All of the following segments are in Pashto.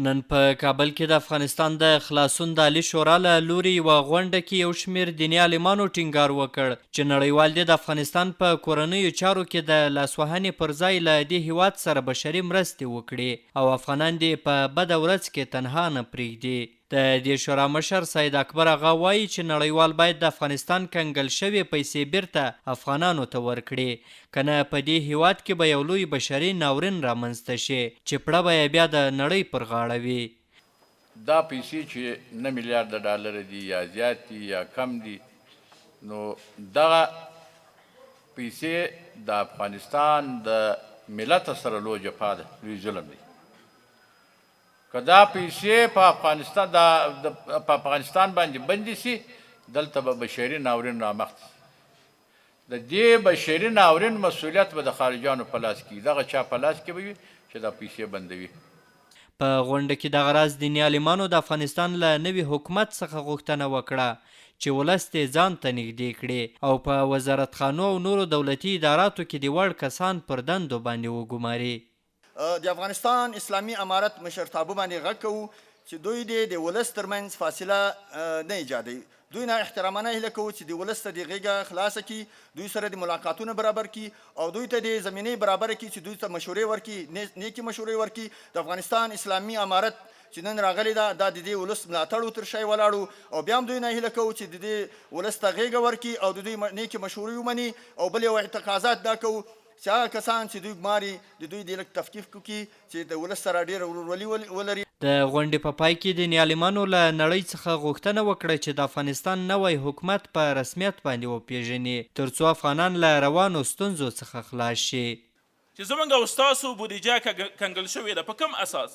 نن په کابل کې د افغانستان د خلاصون د عالي شورا له لوري یوه غونډه کې یو شمېر دیني عالمانو ټینګار وکړ چې نړیوال د افغانستان په کورنیو چارو کې د لاسوهنې پر ځای له دې هیواد سره بشري مرستې وکړي او افغانان دې په بده ورځ کې تنها نه پرېږدي. د دې شورا مشر سید اکبر آغا وایي چې نړیوال باید د افغانستان کنګل شوې پیسې بیرته افغانانو ته ورکړي، کنه په دې هیواد کې به یو لوی بشري ناورین رامنځته شي چې پړه به یې بیا د نړۍ پر غاړه وي. دا پیسې چې 9 میلیارډ ډالر دي یا زیات دي یا کم دي، نو دغه پیسې د افغانستان د ملت سره لوی جفا ده، لوی ظلم دی. که دا پیسې په افغانستان باندې بندې سي، دلته به بشري ناورین رامخته سي. د دې بشري ناورین مسؤلیت به د خارجیانو په لاس کې وي، دغه چا په لاس کې به وي چې دا پیسې بندوي. په غونډه کې دغه راز دیني عالمانو د افغانستان له نوي حکومت څخه غوښتنه وکړه چې ولس دې ځان ته نږدې کړي او په وزارتخانو او نورو دولتي اداراتو کې د وړ کسان پر دندو باندې وګماري. د افغانستان اسلامي امارت مشرتابه باندې غږ کوو چې دوی دې د ولس ترمنځ فاصله نه ایجادوي. دوی نه احترامانه هیله کوو چې د ولس ته د غېږه خلاصه کړي، دوی سره د ملاقاتونه برابر کړي او دوی ته د زمینې برابره کړي چې دوی ته مشورې ورکړي، نیکې مشورې ورکړي. د افغانستان اسلامي امارت چې نن راغلی ده، دا د دې ولس ملاتړ تر شی ولاړو او بیا هم دوی نه هیله کوو چې د دې ولس ته غېږه ورکړي او د دوی نیکې مشورې ومني. او بل یو اعتقاضات دا کوو چې هغه کسان چې دوی ګماري د دوی د لږ تفکیک وکړي چې د ولس سره ډېره ورورولي ولري. د غونډې په پای کې د عالمانو له نړۍ څخه غوښتنه وکړه چې د افغانستان نوی حکومت په رسمیت باندې وپیژني ترڅو افغانان له روانو ستونزو څخه خلاص شي. چې زموږ او ستاسو بودیجه کنګل شوې ده، په کوم اساس؟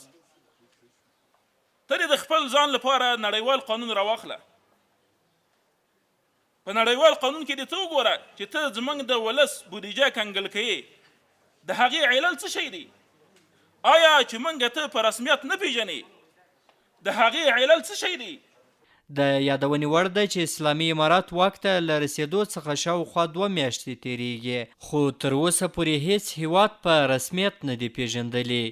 ته د خپل ځان لپاره نړیوال قانون راواخله. په نړیوال قانون کې دې ته وګوره چې ته زموږ د ولس بودیجه کنګل کوې، د هغې علل څه شی دی؟ آیا چې موږ ته په رسمیت نه پیژنې، د هغې علل څه شی دی؟ د یادونې وړ ده چې اسلامي امارات واک ته له رسېدو څخه شاوخوا 2 میاشتې تېرېږي، خو تر اوسه پورې هیڅ هیواد په رسمیت نه دی پیژندلی.